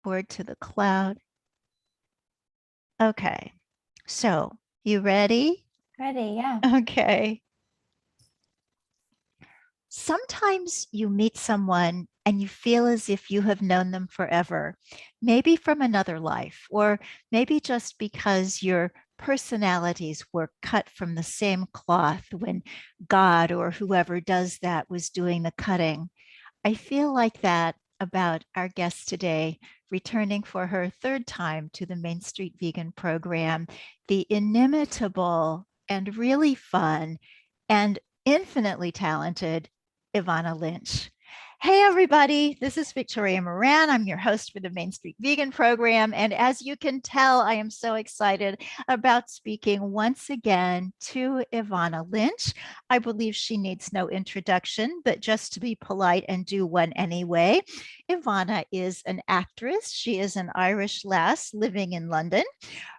Board to the cloud. Okay. So, you ready? Ready, yeah. Okay. Sometimes you meet someone and you feel as if you have known them forever, maybe from another life, or maybe just because your personalities were cut from the same cloth when God or whoever does that was doing the cutting. I feel like that about our guest today, returning for her third time to the Main Street Vegan program, the inimitable and really fun and infinitely talented Ivana Lynch. Hey, everybody, this is Victoria Moran. I'm your host for the Main Street Vegan program. And as you can tell, I am so excited about speaking once again to Ivana Lynch. I believe she needs no introduction, but just to be polite and do one anyway. Ivana is an actress. She is an Irish lass living in London.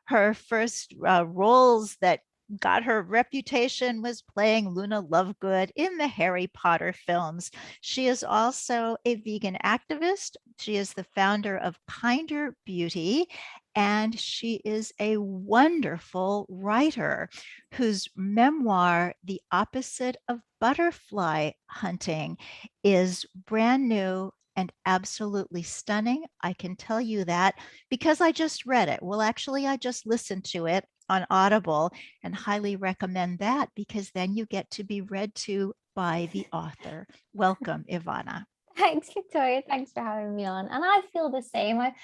Her first roles that got her reputation was playing Luna Lovegood in the Harry Potter films. She is also a vegan activist. She is the founder of Kinder Beauty, and she is a wonderful writer whose memoir, The Opposite of Butterfly Hunting, is brand new and absolutely stunning. I can tell you that because I just read it. Well, actually, I just listened to it on Audible and highly recommend that because then you get to be read to by the author. Welcome, Ivana. Thanks, Victoria. Thanks for having me on. And I feel the same. But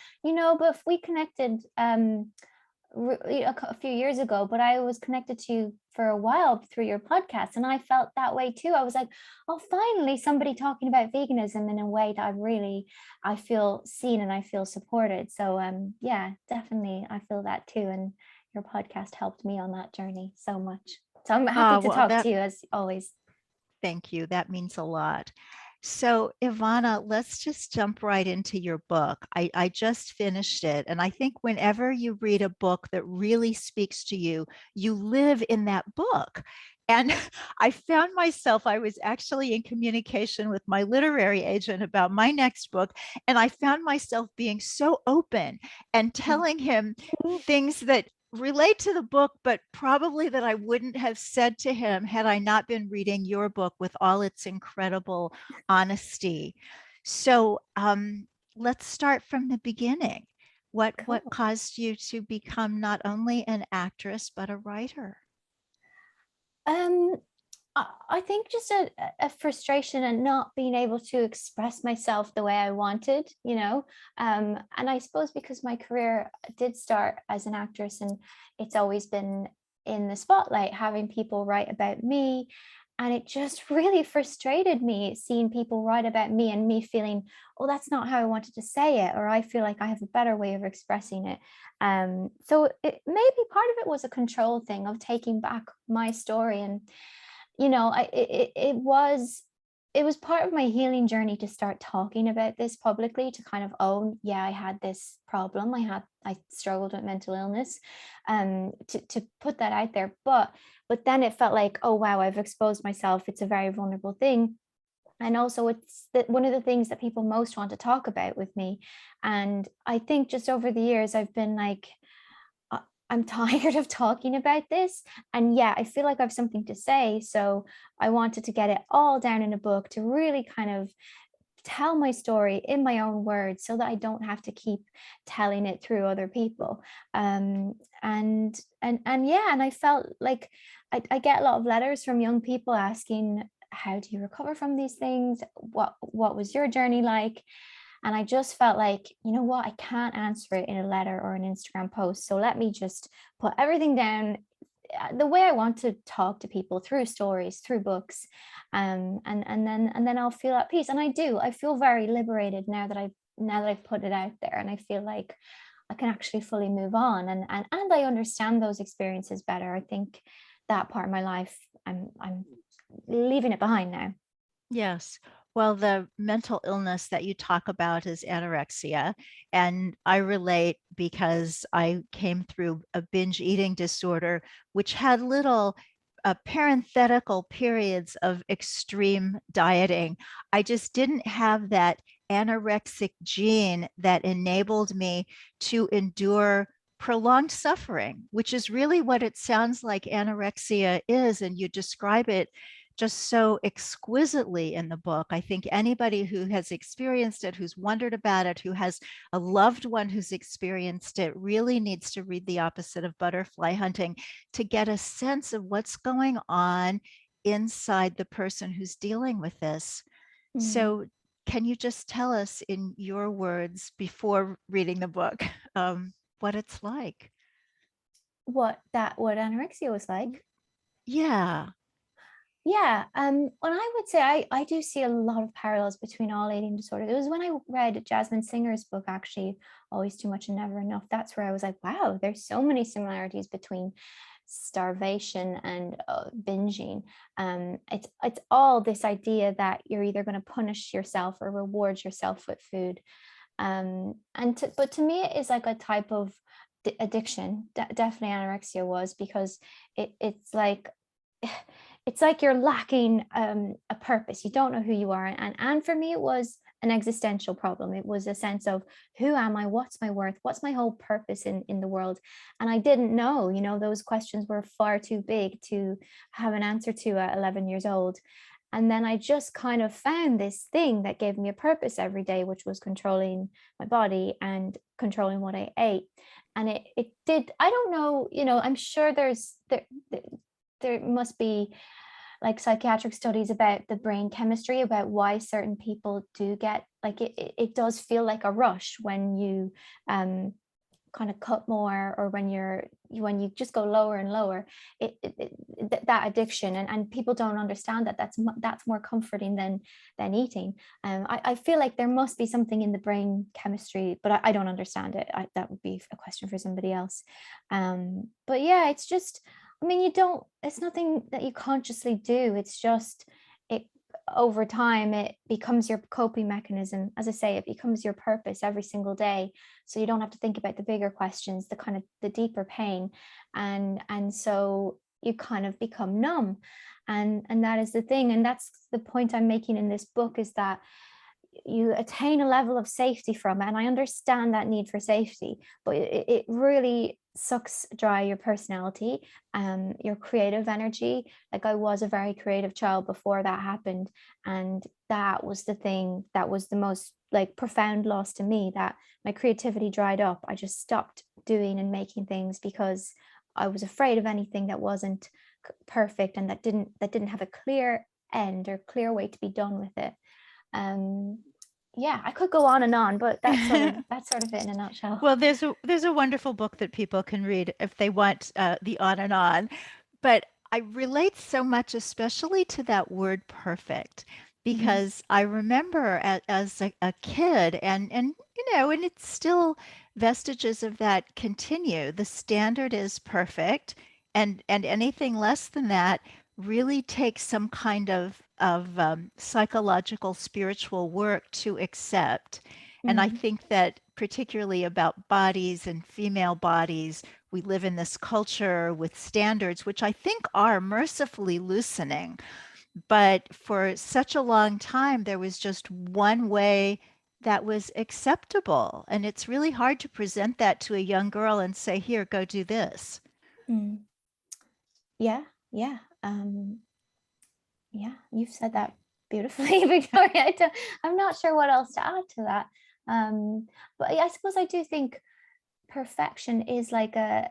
we connected a few years ago, but I was connected to you for a while through your podcast, and I felt that way too. I was like, oh, finally somebody talking about veganism in a way that I feel seen and I feel supported. So yeah, definitely I feel that too. And your podcast helped me on that journey so much. So I'm happy to Well, talk to you as always. thank you. That means a lot. So, Ivana, let's just jump right into your book. I just finished it. And I think whenever you read a book that really speaks to you, you live in that book. And I found myself, I was actually in communication with my literary agent about my next book. And I found myself being so open and telling him things that relate to the book, but probably that I wouldn't have said to him had I not been reading your book with all its incredible honesty. So let's start from the beginning. What Cool. caused you to become not only an actress but a writer? Um, I think just a frustration and not being able to express myself the way I wanted, and I suppose because my career did start as an actress and it's always been in the spotlight, having people write about me. And it just really frustrated me seeing people write about me and me feeling, oh, that's not how I wanted to say it, or I feel like I have a better way of expressing it. So maybe part of it was a control thing of taking back my story. And it was part of my healing journey to start talking about this publicly, to kind of own, yeah, I had this problem, I struggled with mental illness, to put that out there. But then it felt like, oh wow, I've exposed myself, it's a very vulnerable thing. And also it's one of the things that people most want to talk about with me. And I think just over the years I've been like, I'm tired of talking about this. And yeah, I feel like I have something to say. So I wanted to get it all down in a book to really kind of tell my story in my own words so that I don't have to keep telling it through other people. And yeah, and I felt like I get a lot of letters from young people asking, how do you recover from these things? What was your journey like? And I just felt like, you know what, I can't answer it in a letter or an Instagram post. So let me just put everything down the way I want to talk to people, through stories, through books. And then I'll feel at peace. And I do. I feel very liberated now that I've put it out there. And I feel like I can actually fully move on. And I understand those experiences better. I think that part of my life, I'm leaving it behind now. Yes. Well, the mental illness that you talk about is anorexia. And I relate because I came through a binge eating disorder, which had little parenthetical periods of extreme dieting. I just didn't have that anorexic gene that enabled me to endure prolonged suffering, which is really what it sounds like anorexia is. And you describe it just so exquisitely in the book. I think anybody who has experienced it, who's wondered about it, who has a loved one who's experienced it, really needs to read The Opposite of Butterfly Hunting to get a sense of what's going on inside the person who's dealing with this. Mm. So, can you just tell us in your words before reading the book what it's like? What anorexia was like? Yeah. Yeah, well, I would say I do see a lot of parallels between all eating disorders. It was when I read Jasmine Singer's book, actually, Always Too Much and Never Enough. That's where I was like, wow, there's so many similarities between starvation and binging. It's all this idea that you're either going to punish yourself or reward yourself with food. But to me, it is like a type of addiction. Definitely anorexia was, because it's like it's like you're lacking a purpose. You don't know who you are. And for me, it was an existential problem. It was a sense of, who am I? What's my worth? What's my whole purpose in the world? And I didn't know, those questions were far too big to have an answer to at 11 years old. And then I just kind of found this thing that gave me a purpose every day, which was controlling my body and controlling what I ate. And it did, I don't know, I'm sure there must be like psychiatric studies about the brain chemistry, about why certain people do get like it does feel like a rush when you kind of cut more, or when you just go lower and lower, that addiction, and people don't understand that that's more comforting than eating. I feel like there must be something in the brain chemistry, but I don't understand it. That would be a question for somebody else. But yeah, it's just, I mean, it's nothing that you consciously do. It's just, it over time, it becomes your coping mechanism. As I say, it becomes your purpose every single day. So you don't have to think about the bigger questions, the kind of the deeper pain. And so you kind of become numb. And that is the thing. And that's the point I'm making in this book, is that you attain a level of safety from it. And I understand that need for safety, but it really sucks dry your personality, your creative energy. Like, I was a very creative child before that happened. And that was the thing that was the most like profound loss to me, that my creativity dried up. I just stopped doing and making things because I was afraid of anything that wasn't perfect, and that didn't have a clear end or clear way to be done with it. Yeah, I could go on, but that's sort of it in a nutshell. Well, there's a wonderful book that people can read if they want the on and on. But I relate so much, especially to that word perfect, Mhm. because I remember as a kid, and and it's still vestiges of that continue. The standard is perfect, and anything less than that really takes some kind of psychological, spiritual work to accept. And I Mm. think that particularly about bodies and female bodies, we live in this culture with standards, which I think are mercifully loosening. But for such a long time, there was just one way that was acceptable. And it's really hard to present that to a young girl and say, here, go do this. Mm. Yeah, yeah. Yeah, you've said that beautifully, Victoria. I'm not sure what else to add to that. But yeah, I suppose I do think perfection is like a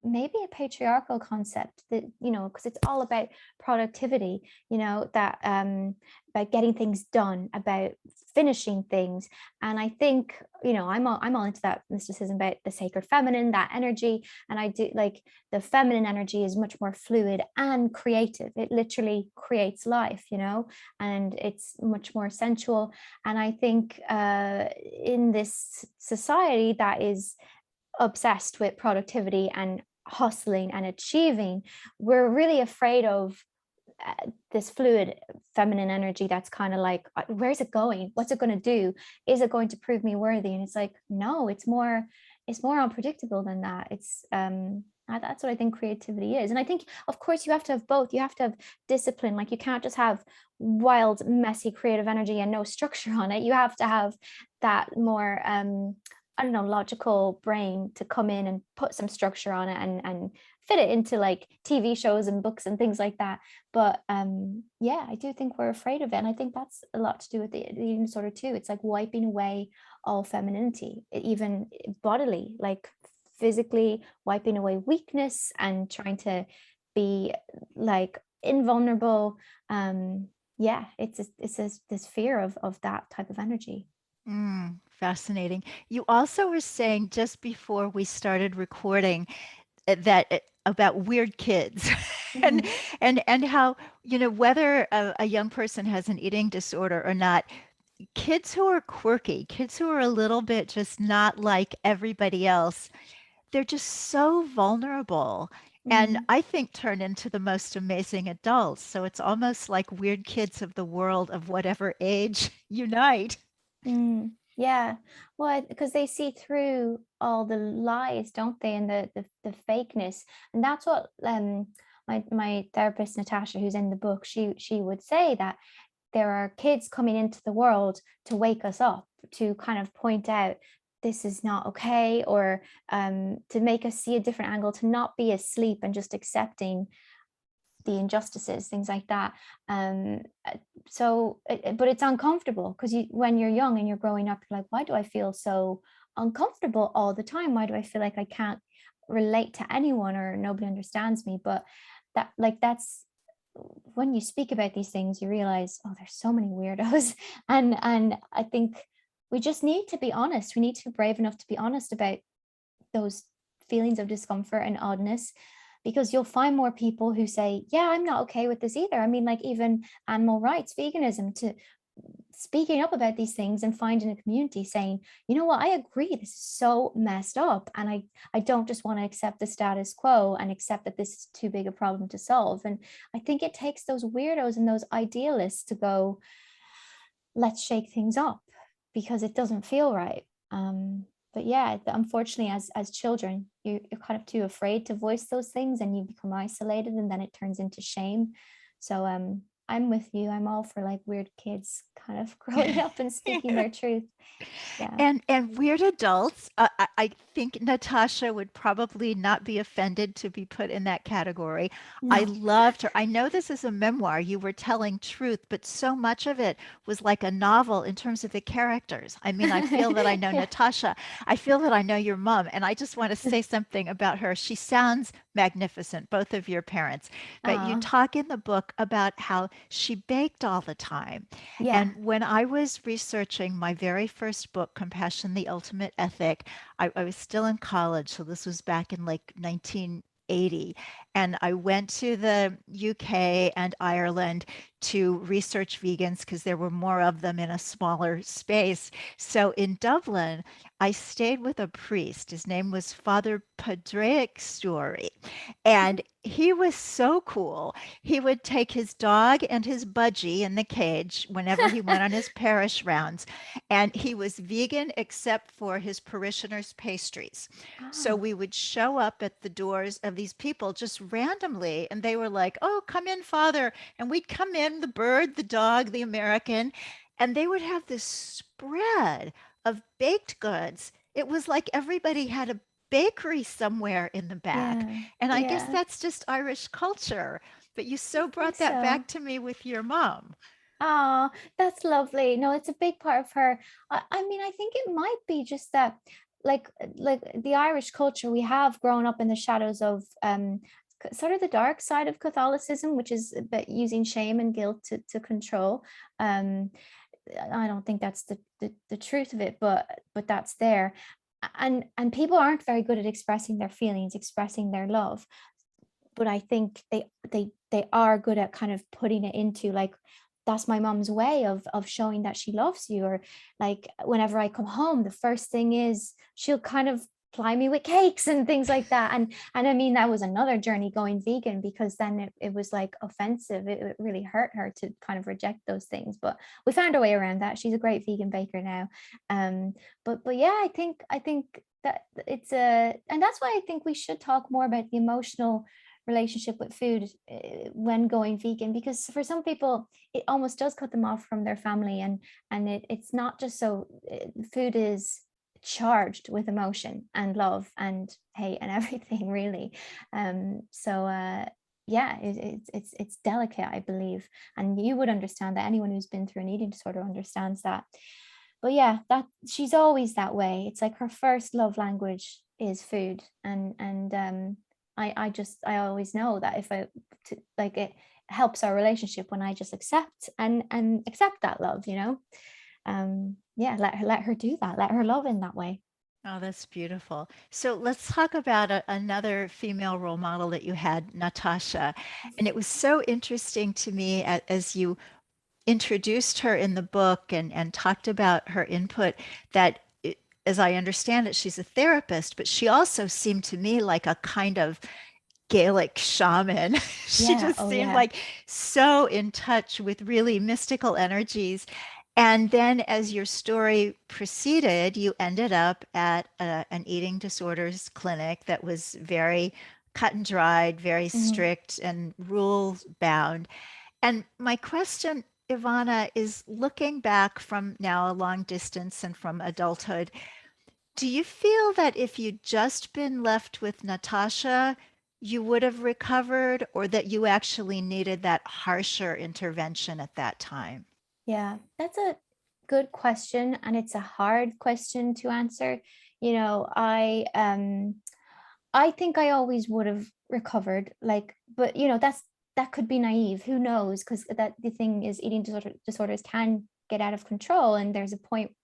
maybe a patriarchal concept, that because it's all about productivity, that about getting things done, about finishing things. And I think, I'm all into that mysticism about the sacred feminine, that energy. And I do like, the feminine energy is much more fluid and creative. It literally creates life, and it's much more sensual. And I think in this society that is obsessed with productivity and hustling and achieving, we're really afraid of this fluid feminine energy that's kind of like, where's it going? What's it going to do? Is it going to prove me worthy? And it's like, no, it's more unpredictable than that. It's That's what I think creativity is. And I think, of course, you have to have both. You have to have discipline. Like, you can't just have wild, messy creative energy and no structure on it. You have to have that more, I don't know, logical brain to come in and put some structure on it, and fit it into like TV shows and books and things like that. But yeah, I do think we're afraid of it. And I think that's a lot to do with the eating disorder too. It's like wiping away all femininity, even bodily, like physically wiping away weakness and trying to be like invulnerable. Yeah, it's this fear of that type of energy. Fascinating. You also were saying just before we started recording that about weird kids and Mhm. and how, whether a young person has an eating disorder or not, kids who are quirky, kids who are a little bit just not like everybody else, they're just so vulnerable. And Mm. I think turn into the most amazing adults. So it's almost like weird kids of the world of whatever age unite. Yeah, well, because they see through all the lies, don't they, and the fakeness, and that's what my therapist Natasha, who's in the book, she would say that there are kids coming into the world to wake us up, to kind of point out this is not okay, or to make us see a different angle, to not be asleep and just accepting the injustices, things like that. um but it's uncomfortable because when you're young and you're growing up, you're like, why do I feel so uncomfortable all the time? Why do I feel like I can't relate to anyone, or nobody understands me? But that's when you speak about these things, you realize, oh, there's so many weirdos. And I think we just need to be honest. We need to be brave enough to be honest about those feelings of discomfort and oddness, because you'll find more people who say, yeah, I'm not okay with this either. I mean, like, even animal rights, veganism, to speaking up about these things and finding a community saying, you know what, I agree, this is so messed up, and I don't just want to accept the status quo and accept that this is too big a problem to solve. And I think it takes those weirdos and those idealists to go, let's shake things up, because it doesn't feel right. But yeah, unfortunately, as children, you're kind of too afraid to voice those things, and you become isolated, and then it turns into shame. So I'm with you. I'm all for like weird kids kind of growing up and speaking their truth. Yeah. And weird adults, I think Natasha would probably not be offended to be put in that category. I No. loved her. I know this is a memoir. You were telling truth, but so much of it was like a novel in terms of the characters. I mean, I feel that I know Yeah. Natasha. I feel that I know your mom. And I just want to say something about her. She sounds magnificent, both of your parents. But you Oh, talk in the book about how she baked all the time. yeah. And when I was researching my very first book, Compassion, the Ultimate Ethic, I was still in college. So this was back in like 1980. And I went to the UK and Ireland to research vegans because there were more of them in a smaller space. So in Dublin, I stayed with a priest. His name was Father Padraic Story. And he was so cool. He would take his dog and his budgie in the cage whenever he went on his parish rounds. And he was vegan except for his parishioners' pastries. So Oh, we would show up at the doors of these people just randomly, and they were like, "Oh, come in, Father." And we'd come in, the bird, the dog, the American, and they would have this spread of baked goods. It was like everybody had a bakery somewhere in the back. yeah. And I guess Yeah. that's just Irish culture. But you I so think brought that so. back to me with your mom. Oh, that's lovely. No, it's a big part of her. I mean, I think it might be just that, like the Irish culture, we have grown up in the shadows of sort of the dark side of Catholicism, which is about using shame and guilt to control. Um, I don't think that's the truth of it, but that's there. And people aren't very good at expressing their feelings, expressing their love. But I think they are good at kind of putting it into, like, that's my mom's way of showing that she loves you. Or like, whenever I come home, the first thing is she'll kind of ply me with cakes and things like that. And I mean, that was another journey going vegan, because then it was like offensive. It really hurt her to kind of reject those things, but we found our way around that. She's a great vegan baker now. But yeah, I think that it's a, and that's why I think we should talk more about the emotional relationship with food when going vegan, because for some people it almost does cut them off from their family, and it's not just so, food is charged with emotion and love and hate and everything, really. So yeah, it's delicate, I believe, and you would understand that. Anyone who's been through an eating disorder understands that. But yeah, that she's always that way. It's like her first love language is food, and I always know that if like, it helps our relationship when I just accept and accept that love, yeah, let her do that, let her love in that way. Oh, that's beautiful. So let's talk about another female role model that you had, Natasha. And it was so interesting to me as you introduced her in the book and talked about her input that, as I understand it, she's a therapist, but she also seemed to me like a kind of Gaelic shaman. She Yeah, just oh seemed yeah. like so in touch with really mystical energies. And then as your story proceeded, you ended up at an eating disorders clinic that was very cut and dried, very Mhm. strict and rules bound. And my question, Ivana, is looking back from now a long distance and from adulthood, do you feel that if you'd just been left with Natasha, you would have recovered, or that you actually needed that harsher intervention at that time? Yeah, that's a good question, and it's a hard question to answer. I think I always would have recovered, like, but that could be naive. Who knows? Because that the thing is, disorders can get out of control, and there's a point,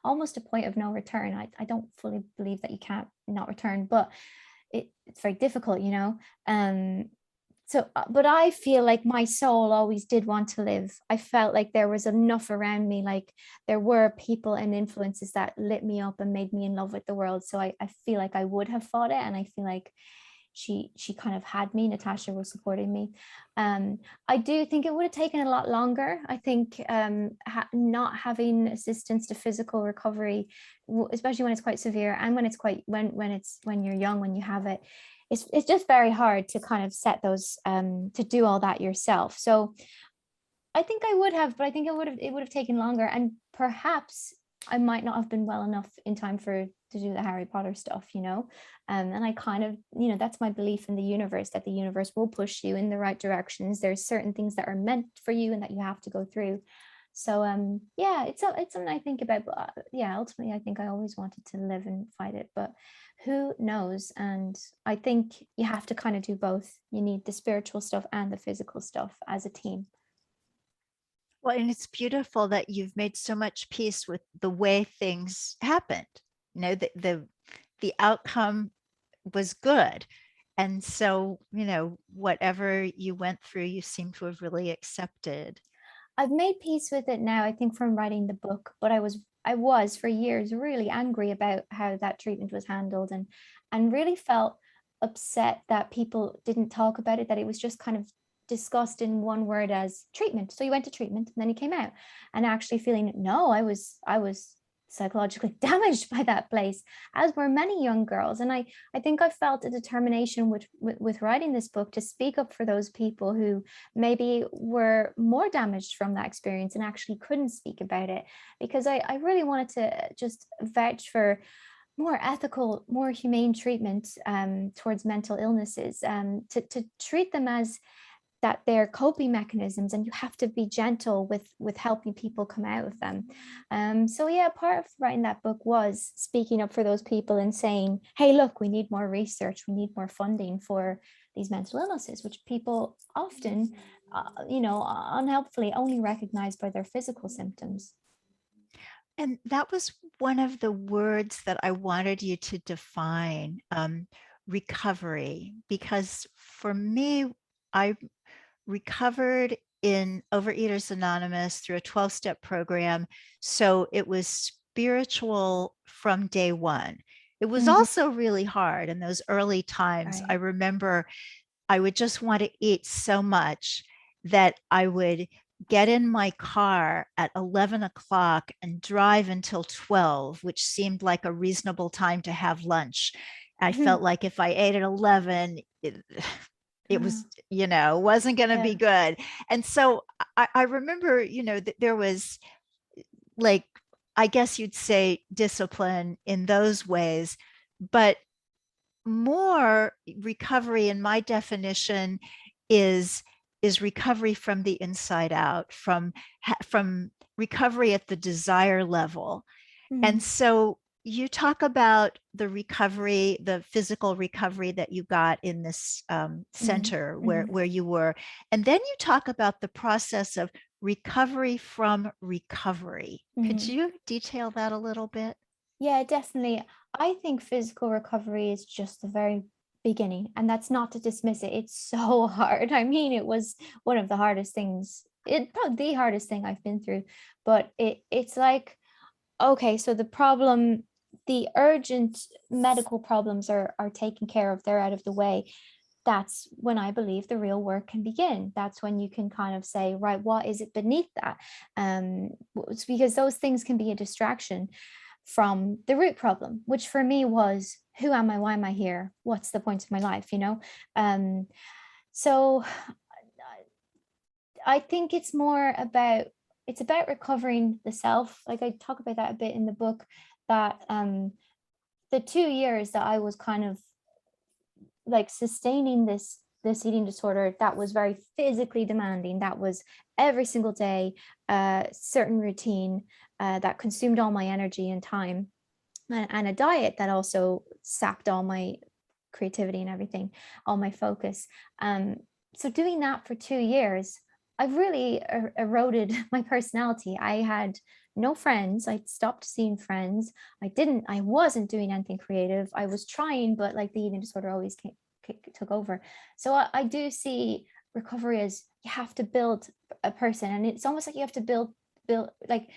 almost a point of no return. I don't fully believe that you can't not return, but it's very difficult, but I feel like my soul always did want to live. I felt like there was enough around me, like there were people and influences that lit me up and made me in love with the world. So I feel like I would have fought it, and I feel like she kind of had me. Natasha was supporting me. um I do think it would have taken a lot longer. I think not having assistance to physical recovery, especially when it's quite severe, and when you're young, when you have it, it's just very hard to kind of set those, to do all that yourself. So I think I would have, but I think it would have taken longer, and perhaps I might not have been well enough in time to do the Harry Potter stuff, and I kind of, that's my belief in the universe, that the universe will push you in the right directions. There's certain things that are meant for you and that you have to go through. So yeah, it's something I think about, but yeah, ultimately I think I always wanted to live and fight it, but who knows? And I think you have to kind of do both. You need the spiritual stuff and the physical stuff as a team. Well, and it's beautiful that you've made so much peace with the way things happened. The outcome was good. And so, whatever you went through, you seem to have really accepted. I've made peace with it now, I think, from writing the book, but I was for years really angry about how that treatment was handled, and really felt upset that people didn't talk about it, that it was just kind of discussed in one word as treatment. So you went to treatment and then you came out, and actually feeling, no, I was psychologically damaged by that place, as were many young girls. And I think I felt a determination with writing this book to speak up for those people who maybe were more damaged from that experience and actually couldn't speak about it, because I really wanted to just vouch for more ethical, more humane treatment, towards mental illnesses, to treat them as that they're coping mechanisms, and you have to be gentle with helping people come out of them. So yeah, part of writing that book was speaking up for those people and saying, hey, look, we need more research, we need more funding for these mental illnesses, which people often, unhelpfully only recognize by their physical symptoms. And that was one of the words that I wanted you to define, recovery, because for me, I recovered in Overeaters Anonymous through a 12-step program. So it was spiritual from day one. It was Mhm. also really hard in those early times. I Right. remember I would just want to eat so much that I would get in my car at 11 o'clock and drive until 12, which seemed like a reasonable time to have lunch. I felt Mhm. like if I ate at 11, it was, Oh, wasn't going to be yeah. good. And so I remember, that there was like, I guess you'd say discipline in those ways, but more recovery in my definition is recovery from the inside out, from recovery at the desire level. And Mm. so you talk about the recovery, the physical recovery that you got in this Mhm. center where Mhm. you were, and then you talk about the process of recovery from recovery. Could Mhm. you detail that a little bit? Yeah, definitely. I think physical recovery is just the very beginning, and that's not to dismiss it. It's so hard. I mean, it was one of the hardest things. It probably the hardest thing I've been through, but it's like, okay, so the urgent medical problems are taken care of, they're out of the way. That's when I believe the real work can begin. That's when you can kind of say, right, what is it beneath that? It's because those things can be a distraction from the root problem, which for me was, who am I? Why am I here? What's the point of my life? Um, so I think it's about recovering the self. Like I talk about that a bit in the book, that the 2 years that I was kind of like sustaining this eating disorder, that was very physically demanding, that was every single day, certain routine, that consumed all my energy and time, and a diet that also sapped all my creativity and everything, all my focus. So doing that for 2 years, I've really eroded my personality. I had no friends. I stopped seeing friends. I wasn't doing anything creative. I was trying, but like the eating disorder always took over. So I do see recovery as, you have to build a person, and it's almost like you have to build like,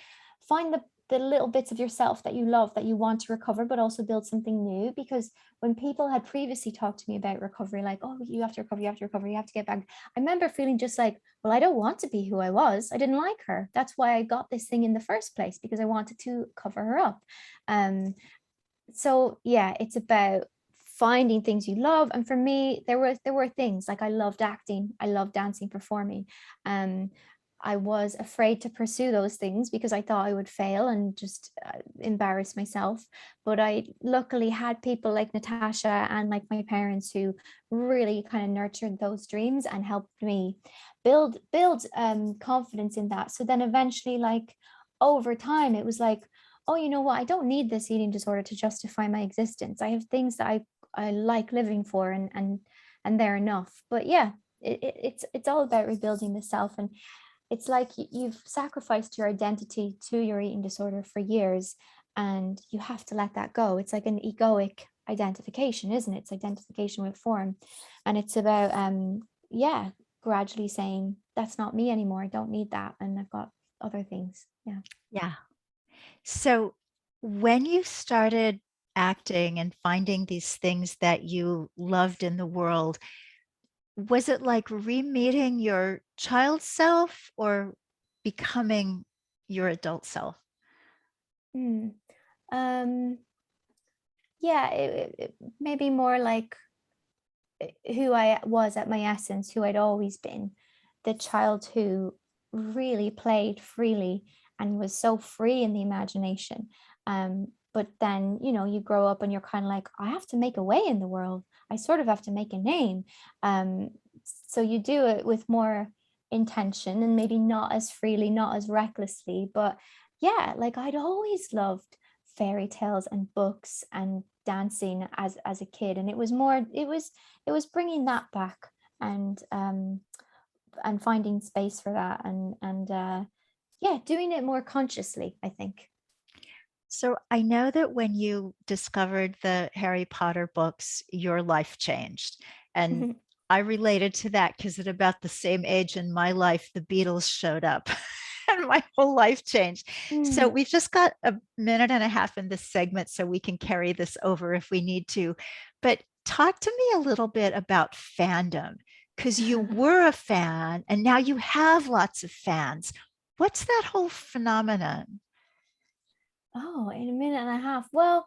find the little bits of yourself that you love, that you want to recover, but also build something new. Because when people had previously talked to me about recovery, like, oh, you have to recover, you have to recover, you have to get back, I remember feeling just like, well, I don't want to be who I was. I didn't like her. That's why I got this thing in the first place, because I wanted to cover her up. So yeah, it's about finding things you love. And for me, there were things like, I loved acting, I loved dancing, performing. um I was afraid to pursue those things because I thought I would fail and just embarrass myself. But I luckily had people like Natasha and like my parents who really kind of nurtured those dreams and helped me build confidence in that. So then eventually, like, over time, it was like, oh, you know what, I don't need this eating disorder to justify my existence. I have things that I like living for, and they're enough. But yeah, it's all about rebuilding the self. And it's like you've sacrificed your identity to your eating disorder for years, and you have to let that go. It's like an egoic identification, isn't it? It's identification with form. And it's about yeah, gradually saying, that's not me anymore, I don't need that, and I've got other things. Yeah. Yeah. So when you started acting and finding these things that you loved in the world, was it like re-meeting your child self or becoming your adult self? Mm. Um, yeah, maybe more like who I was at my essence, who I'd always been, the child who really played freely and was so free in the imagination. But then, you grow up and you're kind of like, I have to make a way in the world. I sort of have to make a name. Um, so you do it with more intention and maybe not as freely, not as recklessly. But yeah, like I'd always loved fairy tales and books and dancing as a kid, and it was bringing that back, and finding space for that, and yeah, doing it more consciously, I think. So I know that when you discovered the Harry Potter books, your life changed. And I related to that because at about the same age in my life, the Beatles showed up. and my whole life changed. So Mm. we've just got a minute and a half in this segment, so we can carry this over if we need to. But talk to me a little bit about fandom, because you were a fan and now you have lots of fans. What's that whole phenomenon? Oh, in a minute and a half. Well,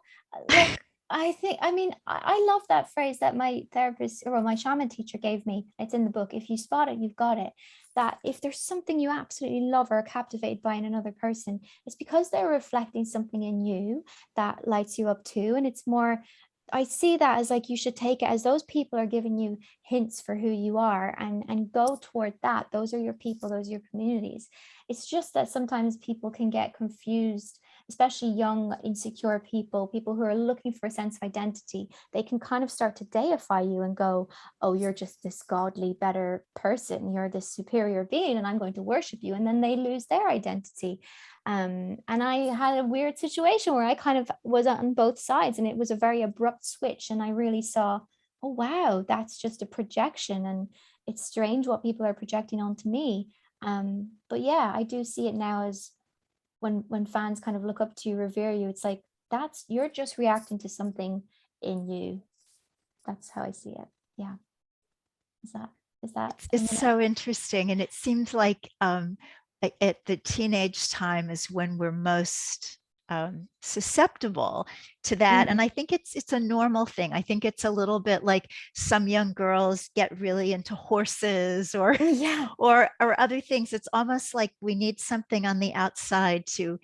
look, I think, I mean, I love that phrase that my therapist or my shaman teacher gave me. It's in the book. If you spot it, you've got it. That if there's something you absolutely love or are captivated by in another person, it's because they're reflecting something in you that lights you up too. And it's more, I see that as like you should take it as those people are giving you hints for who you are, and go toward that. Those are your people, those are your communities. It's just that sometimes people can get confused, especially young, insecure people, people who are looking for a sense of identity. They can kind of start to deify you and go, oh, you're just this godly, better person. You're this superior being, and I'm going to worship you. And then they lose their identity. And I had a weird situation where I kind of was on both sides, and it was a very abrupt switch. And I really saw, oh, wow, that's just a projection. And it's strange what people are projecting onto me. But yeah, I do see it now as when fans kind of look up to you, revere you, it's like that's you're just reacting to something in you. That's how I see it. Yeah. Is that a It's minute? so interesting. And it seems like at the teenage time is when we're most susceptible to that. And Mm. I think it's a normal thing. I think it's a little bit like some young girls get really into horses or Yeah. or other things. It's almost like we need something on the outside to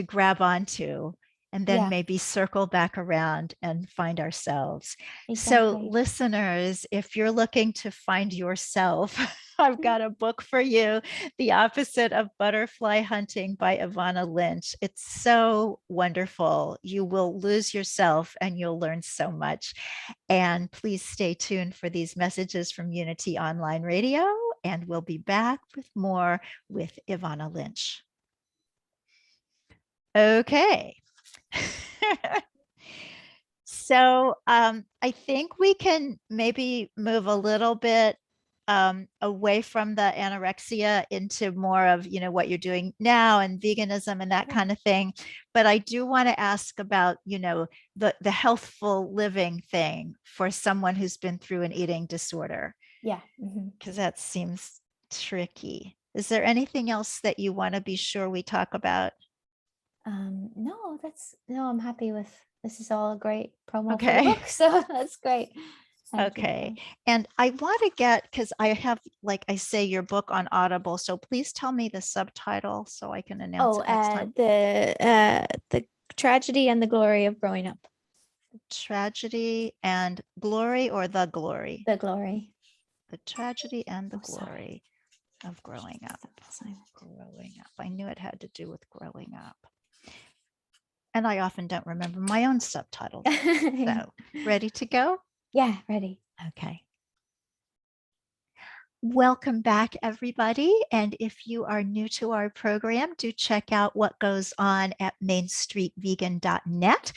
grab onto, and then Yeah, maybe circle back around and find ourselves. So, exactly. listeners, if you're looking to find yourself, I've got a book for you, The Opposite of Butterfly Hunting by Ivana Lynch. It's so wonderful. You will lose yourself and you'll learn so much. And please stay tuned for these messages from Unity Online Radio, and we'll be back with more with Ivana Lynch. Okay. So I think we can maybe move a little bit away from the anorexia into more of, what you're doing now and veganism and that Sure. kind of thing. But I do want to ask about, the healthful living thing for someone who's been through an eating disorder, Yeah. Mhm. because that seems tricky. Is there anything else that you want to be sure we talk about? No, I'm happy with this. Is all a great promo for the Okay. book. So that's great. Thank you. Okay. And I want to get, because I have, like I say, your book on Audible. So please tell me the subtitle so I can announce Oh, it next time. the tragedy and the glory of growing up. Tragedy and Glory, or The Glory? The glory. The Tragedy and the Oh, sorry. Glory of Growing Up. Sorry. Growing Up. I knew it had to do with growing up. And I often don't remember my own subtitles. So, ready to go? Yeah, ready. Okay. Welcome back, everybody. And if you are new to our program, do check out what goes on at mainstreetvegan.net.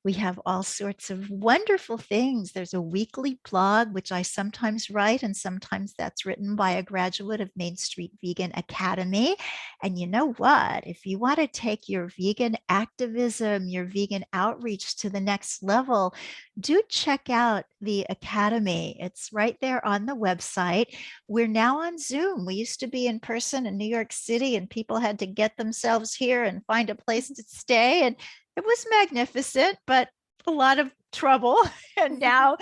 We have all sorts of wonderful things. There's a weekly blog, which I sometimes write, and sometimes that's written by a graduate of Main Street Vegan Academy. And you know what? If you want to take your vegan activism, your vegan outreach to the next level, do check out the Academy. It's right there on the website. We're now on Zoom. We used to be in person in New York City, and people had to get themselves here and find a place to stay. And it was magnificent, but a lot of trouble. And now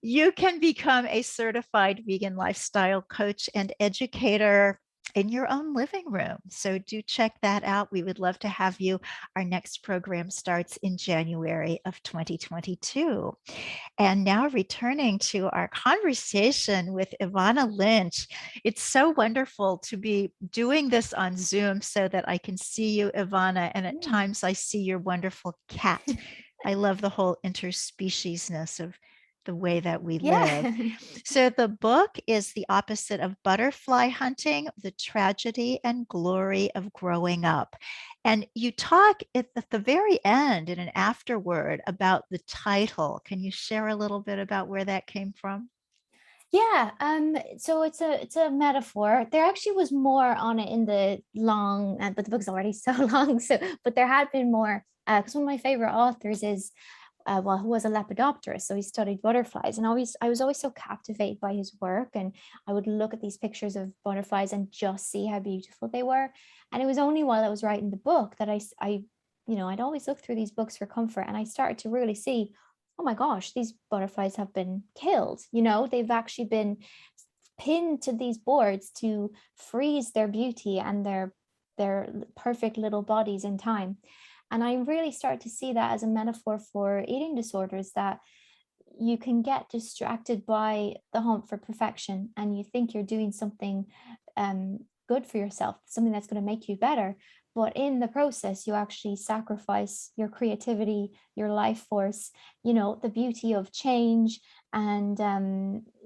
you can become a certified vegan lifestyle coach and educator in your own living room. So do check that out. We would love to have you. Our next program starts in January of 2022. And now returning to our conversation with Ivana Lynch. It's so wonderful to be doing this on Zoom so that I can see you, Ivana, and at times I see your wonderful cat. I love the whole interspeciesness of the way that we live. Yeah. So the book is The Opposite of Butterfly Hunting, The Tragedy and Glory of Growing Up. And you talk at the very end in an afterword about the title. Can you share a little bit about where that came from? Yeah, so it's a metaphor. There actually was more on it in the long, but the book's already so long. So, but there had been more because one of my favorite authors is, well, who was a lepidopterist, so he studied butterflies, and I was always so captivated by his work, and I would look at these pictures of butterflies and just see how beautiful they were. And it was only while I was writing the book that I'd always look through these books for comfort, and I started to really see, oh my gosh, these butterflies have been killed. They've actually been pinned to these boards to freeze their beauty and their perfect little bodies in time. And I really start to see that as a metaphor for eating disorders, that you can get distracted by the hunt for perfection and you think you're doing something good for yourself, something that's going to make you better. But in the process, you actually sacrifice your creativity, your life force, the beauty of change. And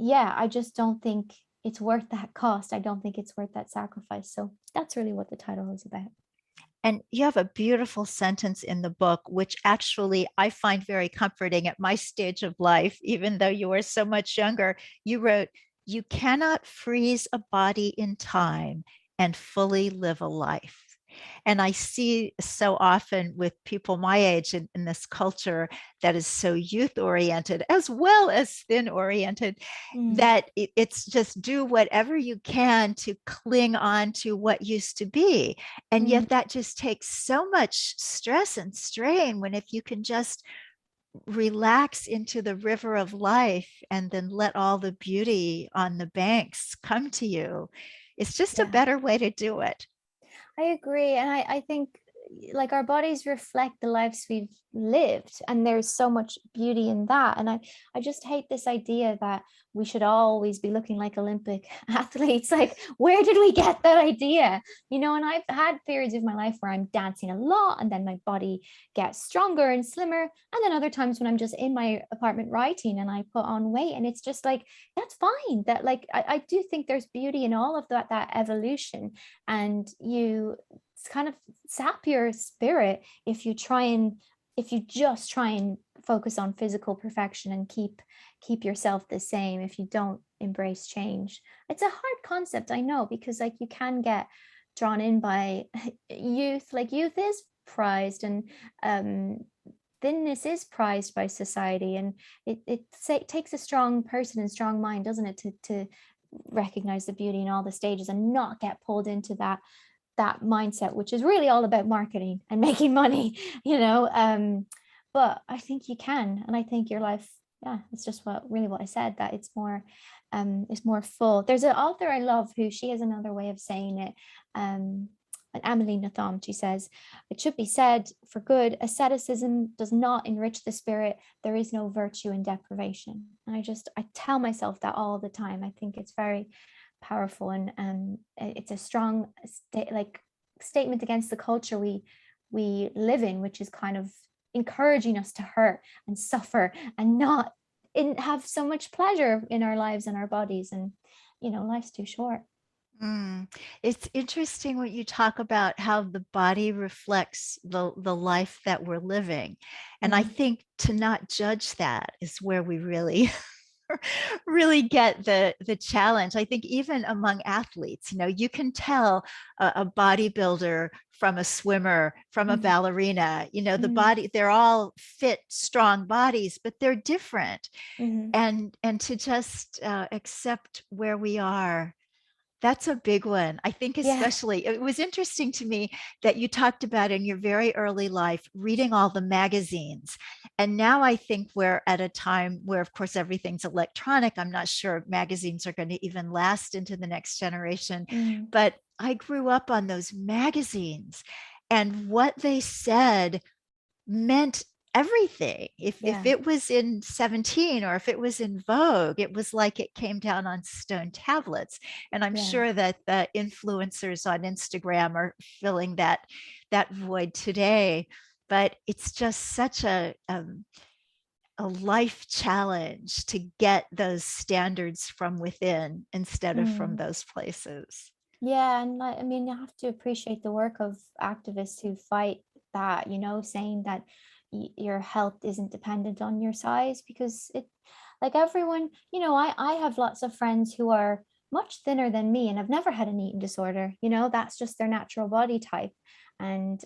yeah, I just don't think it's worth that cost. I don't think it's worth that sacrifice. So that's really what the title is about. And you have a beautiful sentence in the book, which actually I find very comforting at my stage of life, even though you are so much younger. You wrote, "You cannot freeze a body in time and fully live a life." And I see so often with people my age in this culture that is so youth oriented as well as thin oriented, Mm, that it's just do whatever you can to cling on to what used to be. And mm, yet that just takes so much stress and strain, when if you can just relax into the river of life and then let all the beauty on the banks come to you, it's just a yeah. better way to do it. I agree. And I think like our bodies reflect the lives we've lived, and there's so much beauty in that. And I just hate this idea that we should always be looking like Olympic athletes. Like, where did we get that idea? And I've had periods of my life where I'm dancing a lot and then my body gets stronger and slimmer. And then other times when I'm just in my apartment writing and I put on weight, and it's just like, that's fine. That like I do think there's beauty in all of that evolution. And you kind of sap your spirit if you just try and focus on physical perfection and keep yourself the same, if you don't embrace change. It's a hard concept, I know, because like you can get drawn in by youth. Like youth is prized, and thinness is prized by society, and it takes a strong person and strong mind, doesn't it, to recognize the beauty in all the stages and not get pulled into that mindset, which is really all about marketing and making money. But I think you can, and I think your life, yeah, it's just what I said, that it's more full. There's an author I love who, she has another way of saying it, and Amelie Nothomb, she says, "It should be said for good, asceticism does not enrich the spirit. There is no virtue in deprivation." And I tell myself that all the time. I think it's very powerful, and it's a strong statement against the culture we live in, which is kind of encouraging us to hurt and suffer and not have so much pleasure in our lives and our bodies. And life's too short. Mm. It's interesting what you talk about, how the body reflects the life that we're living. And I Mm, think to not judge that is where we really really get the challenge. I think even among athletes, you can tell a bodybuilder from a swimmer, from a mm, ballerina, the mm, body, they're all fit, strong bodies, but they're different. mm. And to just accept where we are, that's a big one. I think Yeah. especially, it was interesting to me that you talked about in your very early life, reading all the magazines. And now I think we're at a time where, of course, everything's electronic. I'm not sure magazines are going to even last into the next generation. Mm, But I grew up on those magazines, and what they said meant everything. If yeah. it was in 17 or if it was in vogue, it was like it came down on stone tablets. And I'm Yeah. sure that the influencers on Instagram are filling that void today. But it's just such a life challenge to get those standards from within instead of from Mm. those places. Yeah, and I mean, you have to appreciate the work of activists who fight that, saying that your health isn't dependent on your size, because Like everyone, I have lots of friends who are much thinner than me and have never had an eating disorder. That's just their natural body type. And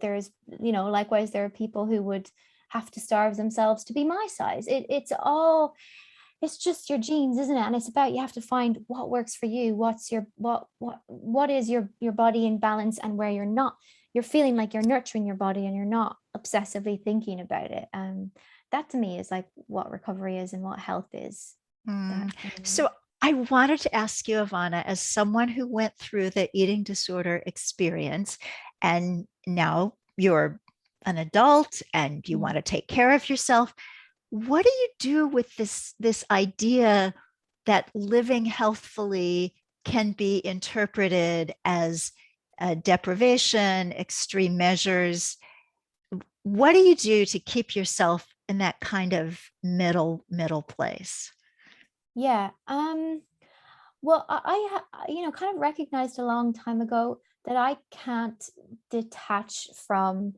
there's, likewise, there are people who would have to starve themselves to be my size. It's just your genes, isn't it? And it's about, you have to find what works for you. What's your what is your body in balance, and where you're feeling like you're nurturing your body and you're not obsessively thinking about it. That to me is like what recovery is and what health is. So I wanted to ask you, Ivana, as someone who went through the eating disorder experience, and now you're an adult and you want to take care of yourself, what do you do with this idea that living healthfully can be interpreted as deprivation, extreme measures? What do you do to keep yourself in that kind of middle place? Yeah. Well, kind of recognized a long time ago that I can't detach from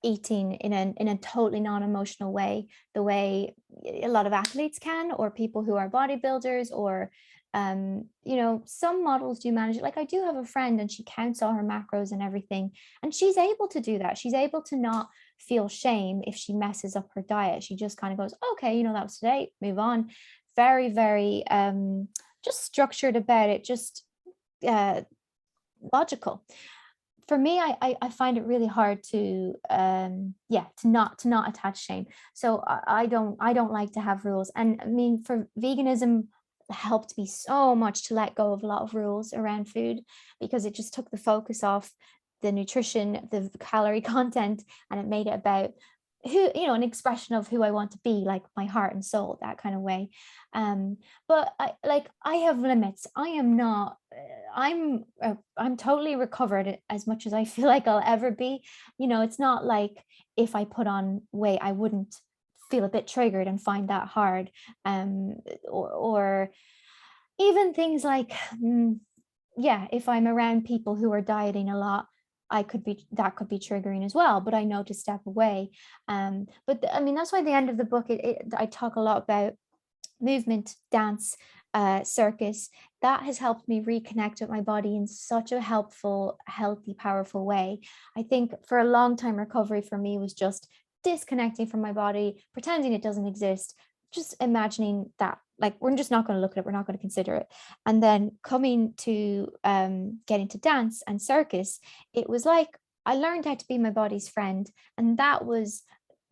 eating in a totally non-emotional way, the way a lot of athletes can, or people who are bodybuilders, or some models do manage it. Like, I do have a friend and she counts all her macros and everything, and she's able to do that. She's able to not feel shame if she messes up her diet. She just kind of goes, okay, that was today, move on. Very, very just structured about it, just logical. For me, I find it really hard to not attach shame. So I don't like to have rules. And I mean, for veganism helped me so much to let go of a lot of rules around food, because it just took the focus off the nutrition, the calorie content, and it made it about who, an expression of who I want to be, like my heart and soul, that kind of way. But I have limits. I'm totally recovered as much as I feel like I'll ever be. It's not like if I put on weight, I wouldn't feel a bit triggered and find that hard. Or even things like, if I'm around people who are dieting a lot, that could be triggering as well, but I know to step away. But I mean, that's why the end of the book, I talk a lot about movement, dance, circus. That has helped me reconnect with my body in such a helpful, healthy, powerful way. I think for a long time, recovery for me was just disconnecting from my body, pretending it doesn't exist, just imagining that, like, we're just not going to look at it, we're not going to consider it. And then coming to getting to dance and circus, it was like I learned how to be my body's friend. And that was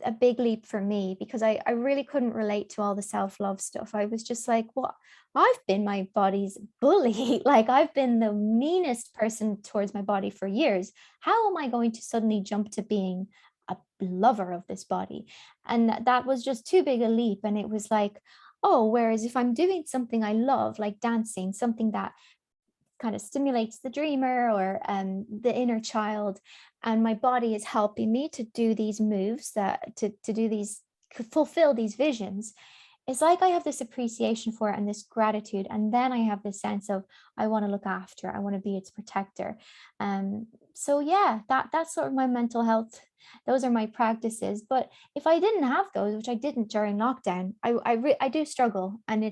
a big leap for me, because I really couldn't relate to all the self-love stuff. I was just like, what? I've been my body's bully. Like, I've been the meanest person towards my body for years. How am I going to suddenly jump to being a lover of this body? And that was just too big a leap. And it was like, oh, whereas if I'm doing something I love, like dancing, something that kind of stimulates the dreamer, or the inner child, and my body is helping me to do these moves, that to do these, fulfill these visions, it's like I have this appreciation for it and this gratitude. And then I have this sense of, I want to look after it, I want to be its protector. So yeah, that's sort of my mental health. Those are my practices. But if I didn't have those, which I didn't during lockdown, I do struggle. And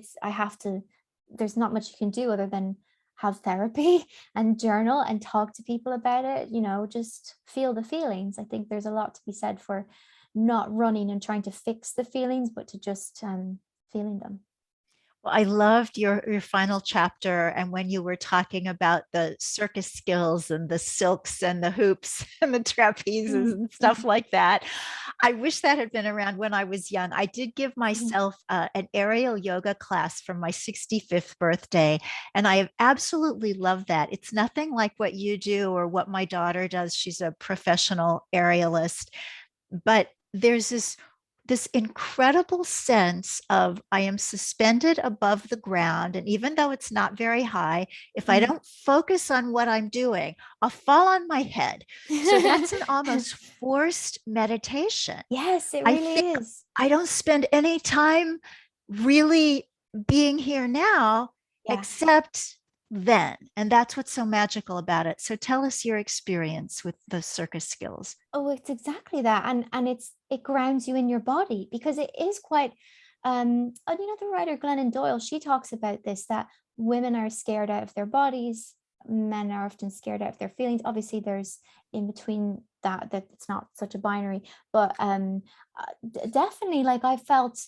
there's not much you can do other than have therapy and journal and talk to people about it, just feel the feelings. I think there's a lot to be said for not running and trying to fix the feelings, but to just feeling them. Well, I loved your final chapter, and when you were talking about the circus skills and the silks and the hoops and the trapezes and stuff like that. I wish that had been around when I was young. I did give myself an aerial yoga class for my 65th birthday, and I have absolutely loved that. It's nothing like what you do or what my daughter does. She's a professional aerialist, but there's this incredible sense of, I am suspended above the ground. And even though it's not very high, if I don't focus on what I'm doing, I'll fall on my head. So that's an almost forced meditation. Yes, it really is. I don't spend any time really being here now, except then. And that's what's so magical about it. So tell us your experience with the circus skills. Oh, it's exactly that. And it grounds you in your body, because it is quite, The writer Glennon Doyle, she talks about this, that women are scared out of their bodies, men are often scared out of their feelings. Obviously there's in between that it's not such a binary, but definitely, like, I felt,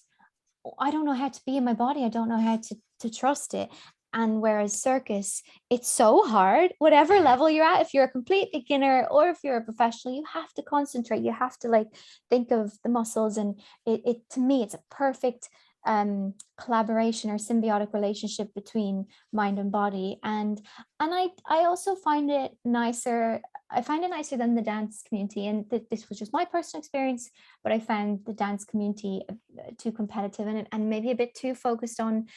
I don't know how to be in my body, I don't know how to trust it. And whereas circus, it's so hard, whatever level you're at, if you're a complete beginner or if you're a professional, you have to concentrate, you have to like think of the muscles. And it to me, it's a perfect collaboration or symbiotic relationship between mind and body. And I also find it nicer, I find it nicer than the dance community. And this was just my personal experience, but I found the dance community too competitive and maybe a bit too focused on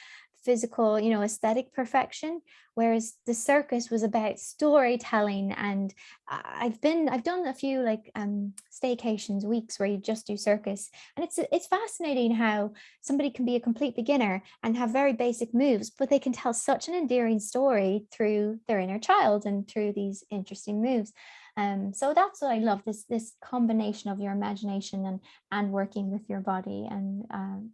physical, aesthetic perfection, whereas the circus was about storytelling. And I've done a few like staycations, weeks where you just do circus, and it's fascinating how somebody can be a complete beginner and have very basic moves, but they can tell such an endearing story through their inner child and through these interesting moves. So that's what I love, this combination of your imagination and working with your body. And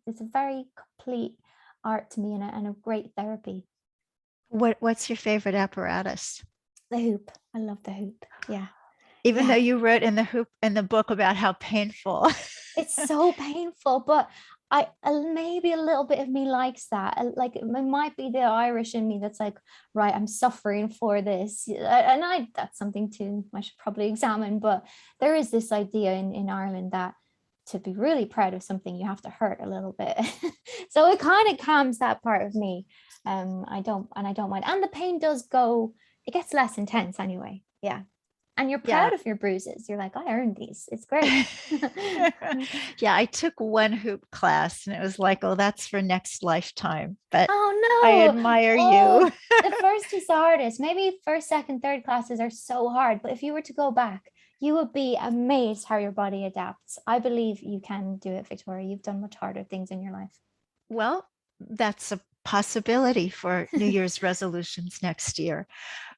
it's a very complete art to me, and a great therapy. What's your favorite apparatus? The hoop. I love the hoop. Yeah. Even though Yeah. you wrote in the book about how painful. It's so painful, but I maybe a little bit of me likes that. Like it might be the Irish in me that's like, right, I'm suffering for this. And that's something too I should probably examine. But there is this idea in Ireland that to be really proud of something, you have to hurt a little bit. So it kind of calms that part of me. I don't mind. And the pain does go, it gets less intense anyway. Yeah. And you're Yeah. proud of your bruises. You're like, I earned these. It's great. Yeah, I took one hoop class and it was like, oh, that's for next lifetime. But I Oh no. admire you. Oh, the first is the hardest. Maybe first, second, third classes are so hard. But if you were to go back, you would be amazed how your body adapts. I believe you can do it, Victoria. You've done much harder things in your life. Well, that's a possibility for New Year's resolutions next year.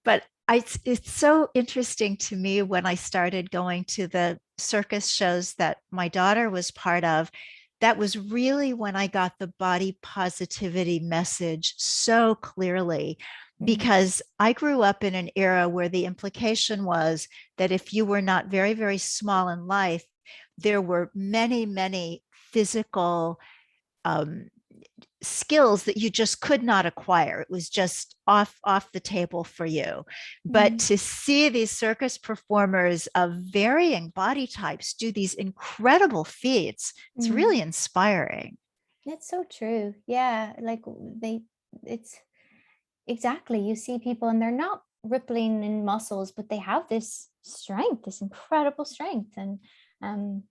But it's so interesting to me when I started going to the circus shows that my daughter was part of. That was really when I got the body positivity message so clearly, because I grew up in an era where the implication was that if you were not very, very small in life, there were many, many physical um, skills that you just could not acquire. It was just off the table for you. But Mm. to see these circus performers of varying body types do these incredible feats, it's Mm. really inspiring. It's so true. Yeah, like it's exactly. You see people and they're not rippling in muscles, but they have this strength, this incredible strength. And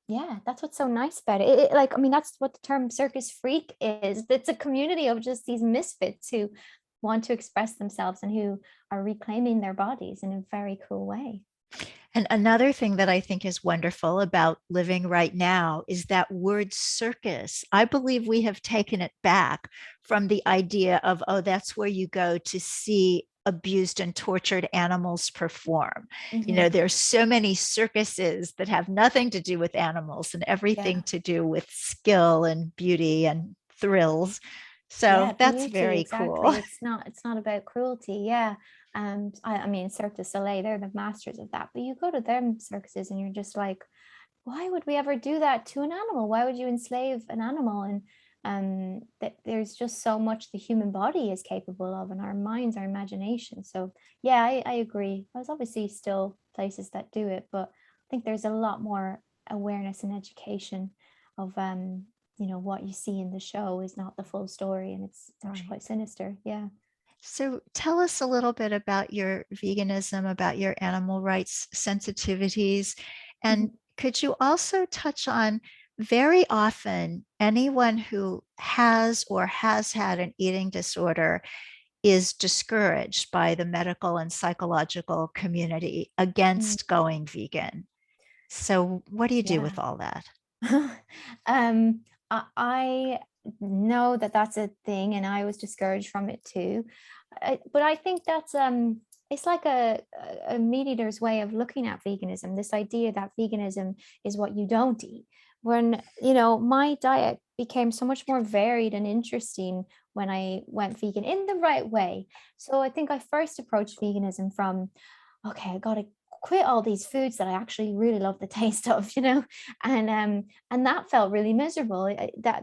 yeah, that's what's so nice about it. Like, I mean, that's what the term circus freak is. It's a community of just these misfits who want to express themselves and who are reclaiming their bodies in a very cool way. And another thing that I think is wonderful about living right now is that word circus. I believe we have taken it back from the idea of, oh, that's where you go to see abused and tortured animals perform. Mm-hmm. There's so many circuses that have nothing to do with animals and everything Yeah. to do with skill and beauty and thrills. So Yeah, that's beauty, very cool. exactly. It's not about cruelty. Yeah. I mean, Cirque du Soleil, they're the masters of that. But you go to them circuses and you're just like, why would we ever do that to an animal? Why would you enslave an animal? And that there's just so much the human body is capable of, and our minds, our imagination. So yeah, I agree. There's obviously still places that do it, but I think there's a lot more awareness and education of what you see in the show is not the full story, and it's actually Right. quite sinister. Yeah. So tell us a little bit about your veganism, about your animal rights sensitivities. Mhm. And could you also touch on, very often anyone who has or has had an eating disorder is discouraged by the medical and psychological community Mm, against going vegan. So what do you do yeah. with all that? um I know that that's a thing, and I was discouraged from it too. But I think that's it's like a meat eater's way of looking at veganism, this idea that veganism is what you don't eat, when my diet became so much more varied and interesting when I went vegan in the right way. So I think I first approached veganism from, okay, I gotta quit all these foods that I actually really love the taste of, and that felt really miserable.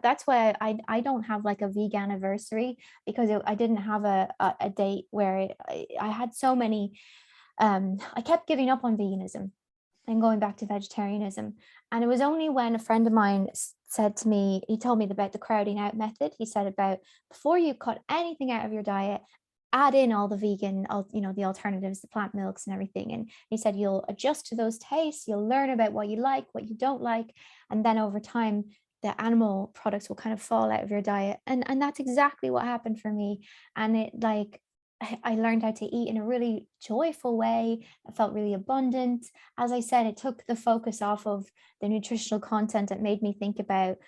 That's why I don't have like a vegan anniversary, because I didn't have a date where I had so many. I kept giving up on veganism and going back to vegetarianism. And it was only when a friend of mine said to me, he told me about the crowding out method. He said about, before you cut anything out of your diet, add in all the vegan, the alternatives, the plant milks and everything. And he said, you'll adjust to those tastes, you'll learn about what you like, what you don't like. And then over time, the animal products will kind of fall out of your diet. And that's exactly what happened for me. And it like, I learned how to eat in a really joyful way. I felt really abundant. As I said, it took the focus off of the nutritional content. It made me think about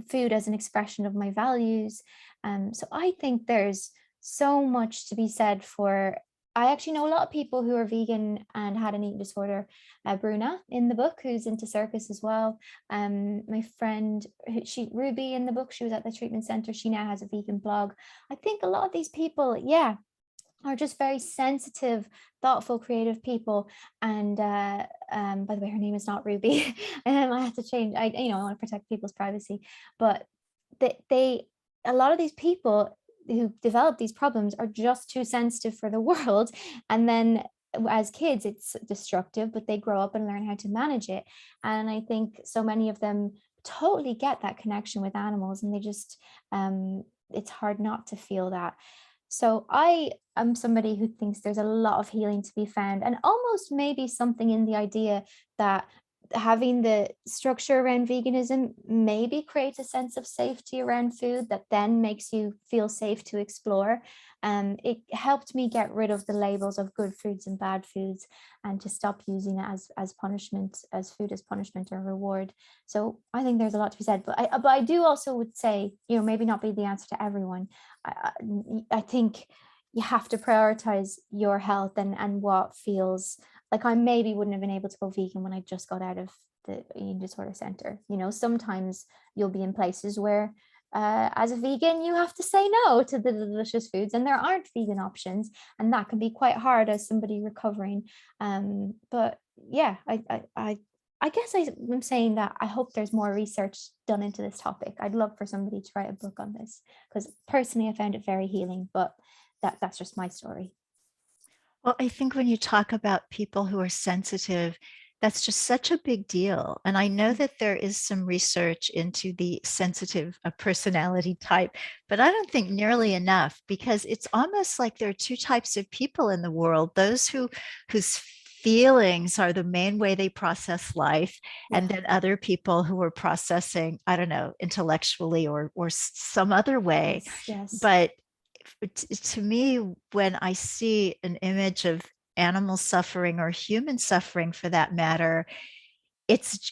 food as an expression of my values. So I think there's so much to be said for. I actually know a lot of people who are vegan and had an eating disorder. Bruna in the book, who's into circus as well. My friend, Ruby in the book, she was at the treatment center. She now has a vegan blog. I think a lot of these people, yeah, are just very sensitive, thoughtful, creative people. And by the way, her name is not Ruby. I have to change. I want to protect people's privacy, but a lot of these people who develop these problems are just too sensitive for the world. And then as kids, it's destructive, but they grow up and learn how to manage it. And I think so many of them totally get that connection with animals, and they just, it's hard not to feel that. So I am somebody who thinks there's a lot of healing to be found, and almost maybe something in the idea that having the structure around veganism maybe creates a sense of safety around food that then makes you feel safe to explore. It helped me get rid of the labels of good foods and bad foods, and to stop using it as punishment, as food as punishment or reward. So I think there's a lot to be said, but I do also would say, maybe not be the answer to everyone. I think you have to prioritize your health and what feels like. I maybe wouldn't have been able to go vegan when I just got out of the eating disorder center. Sometimes you'll be in places where as a vegan, you have to say no to the delicious foods, and there aren't vegan options, and that can be quite hard as somebody recovering. But yeah, I guess I'm saying that I hope there's more research done into this topic. I'd love for somebody to write a book on this, because personally I found it very healing, but that's just my story. Well, I think when you talk about people who are sensitive, that's just such a big deal. And I know that there is some research into the sensitive personality type, but I don't think nearly enough, because it's almost like there are two types of people in the world: those whose feelings are the main way they process life, and then other people who are processing, I don't know, intellectually or some other way. Yes. But to me, when I see an image of animal suffering, or human suffering for that matter, it's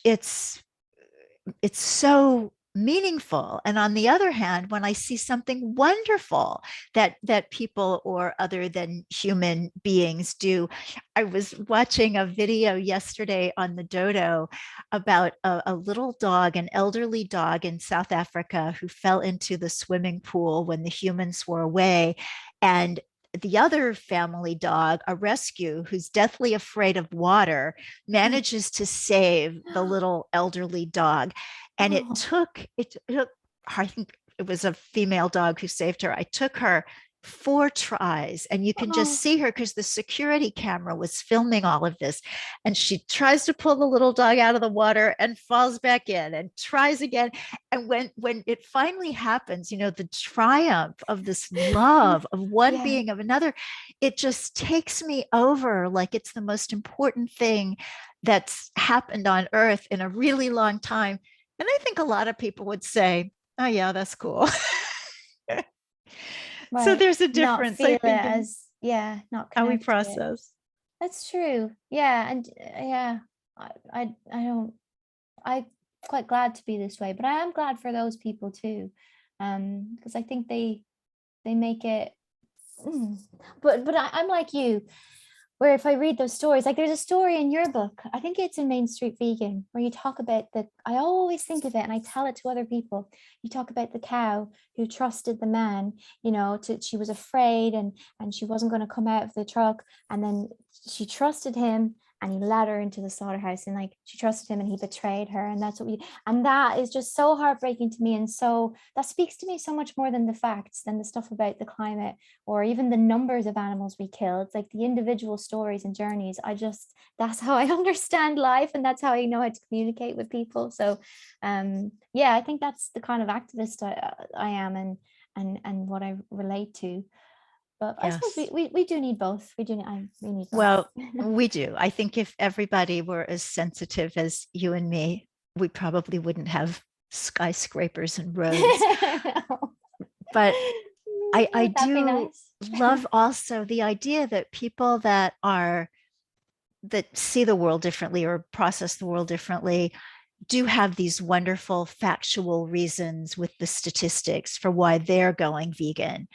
so meaningful. And on the other hand, when I see something wonderful that people or other than human beings do. I was watching a video yesterday on the Dodo about a little dog, an elderly dog in South Africa, who fell into the swimming pool when the humans were away. And the other family dog, a rescue who's deathly afraid of water, manages to save the little elderly dog. And it took, I think it was a female dog who saved her. I took her 4 tries, and you can just see her because the security camera was filming all of this. And she tries to pull the little dog out of the water and falls back in and tries again. And when it finally happens, the triumph of this love of one being of another, it just takes me over like it's the most important thing that's happened on earth in a really long time. And I think a lot of people would say, oh yeah, that's cool. Right. So there's a Not difference, feel I think, it in as, not how we connect to it. process. That's true. Yeah. And I don't, I'm quite glad to be this way, but I am glad for those people too. Because I think they make it, but I'm like you, where if I read those stories, like there's a story in your book, I think it's in Main Street Vegan, where you talk about I always think of it and I tell it to other people. You talk about the cow who trusted the man, she was afraid and she wasn't going to come out of the truck. And then she trusted him and he led her into the slaughterhouse, and like she trusted him and he betrayed her. And that is just so heartbreaking to me. And so that speaks to me so much more than the facts, than the stuff about the climate or even the numbers of animals we kill. It's like the individual stories and journeys. That's how I understand life, and that's how I know how to communicate with people. So I think that's the kind of activist I am, and what I relate to. But I suppose we do need both. We need both. Well, we do. I think if everybody were as sensitive as you and me, we probably wouldn't have skyscrapers and roads. But I do love also the idea that people that see the world differently or process the world differently do have these wonderful factual reasons with the statistics for why they're going vegan.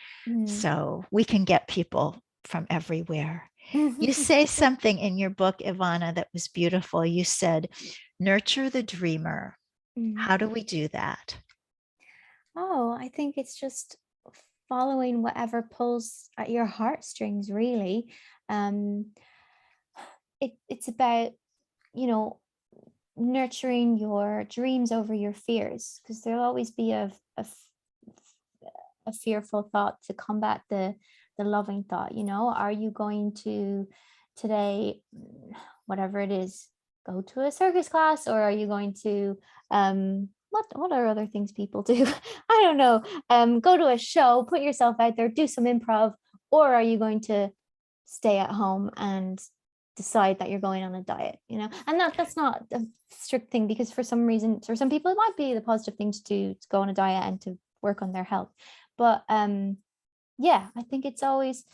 So we can get people from everywhere. You say something in your book, Ivana, that was beautiful. You said, nurture the dreamer. How do we do that? Oh, I think it's just following whatever pulls at your heartstrings, really. It's about, nurturing your dreams over your fears, because there'll always be a fearful thought to combat the loving thought. Are you going to today, whatever it is, go to a circus class, or are you going to what are other things people do? I don't know. Go to a show, put yourself out there, do some improv, or are you going to stay at home and decide that you're going on a diet? And that's not a strict thing, because for some reason, for some people, it might be the positive thing to do, to go on a diet and to work on their health. But I think it's always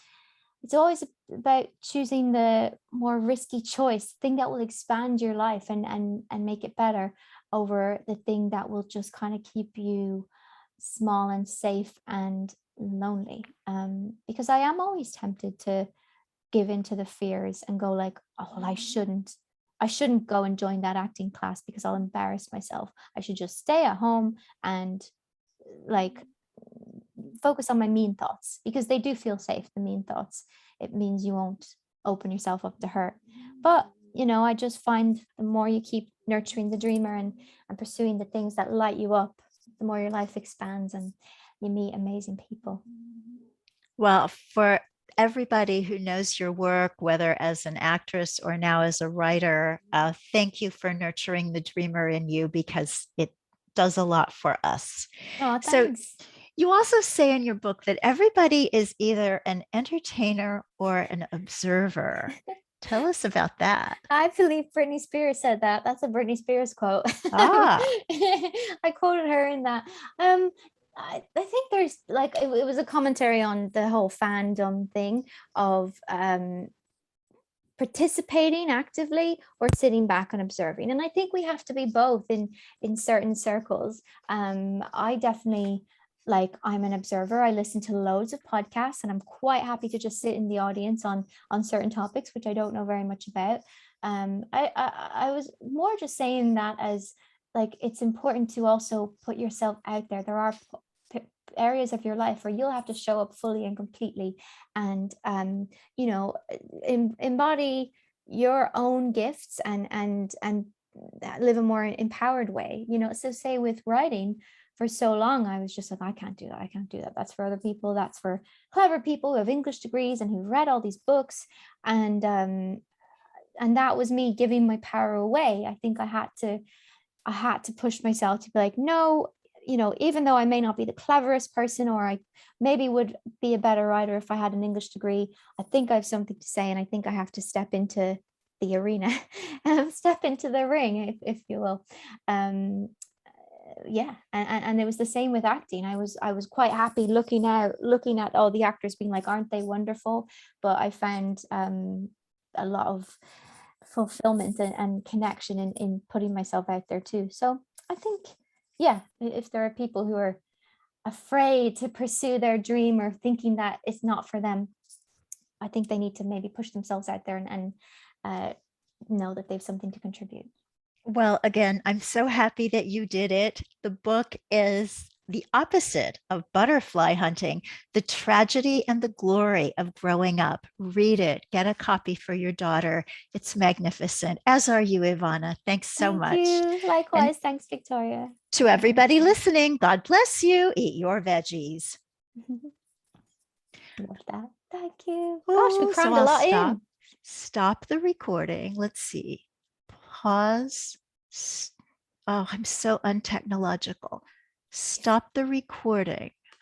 about choosing the more risky choice, thing that will expand your life and make it better, over the thing that will just kind of keep you small and safe and lonely. Because I am always tempted to give into the fears and go like, oh, well, I shouldn't go and join that acting class because I'll embarrass myself. I should just stay at home and like focus on my mean thoughts, because they do feel safe, the mean thoughts. It means you won't open yourself up to hurt. But I just find the more you keep nurturing the dreamer and pursuing the things that light you up, the more your life expands and you meet amazing people. Well, for everybody who knows your work, whether as an actress or now as a writer, thank you for nurturing the dreamer in you, because it does a lot for us. Oh, thanks. So you also say in your book that everybody is either an entertainer or an observer. Tell us about that. I believe Britney Spears said that. That's a Britney Spears quote. I quoted her in that. I think there's like, it was a commentary on the whole fandom thing of participating actively or sitting back and observing. And I think we have to be both in certain circles. I definitely, like, I'm an observer. I listen to loads of podcasts, and I'm quite happy to just sit in the audience on certain topics which I don't know very much about. I was more just saying that as like, it's important to also put yourself out there. There are areas of your life where you'll have to show up fully and completely, and embody your own gifts and live a more empowered way. So say with writing, for so long I was just like, I can't do that, that's for other people, that's for clever people who have English degrees and who read all these books, and that was me giving my power away. I think I had to push myself to be like, no, even though I may not be the cleverest person, or I maybe would be a better writer if I had an English degree, I think I have something to say, and I think I have to step into the arena, step into the ring, if you will. And it was the same with acting. I was quite happy looking at all the actors being like, aren't they wonderful? But I found a lot of fulfillment and connection in putting myself out there too. So I think, if there are people who are afraid to pursue their dream or thinking that it's not for them, I think they need to maybe push themselves out there and know that they have something to contribute. Well, again, I'm so happy that you did it. The book is the opposite of butterfly hunting, the tragedy and the glory of growing up. Read it, get a copy for your daughter. It's magnificent, as are you, Ivana. Thanks so Thank much. you. And Likewise. Thanks, Victoria. to everybody listening, God bless you. Eat your veggies. Love that. Thank you. Gosh, we Oh, so crammed a I'll lot in. stop the recording. Let's see. Pause. Oh, I'm so untechnological. Stop the recording.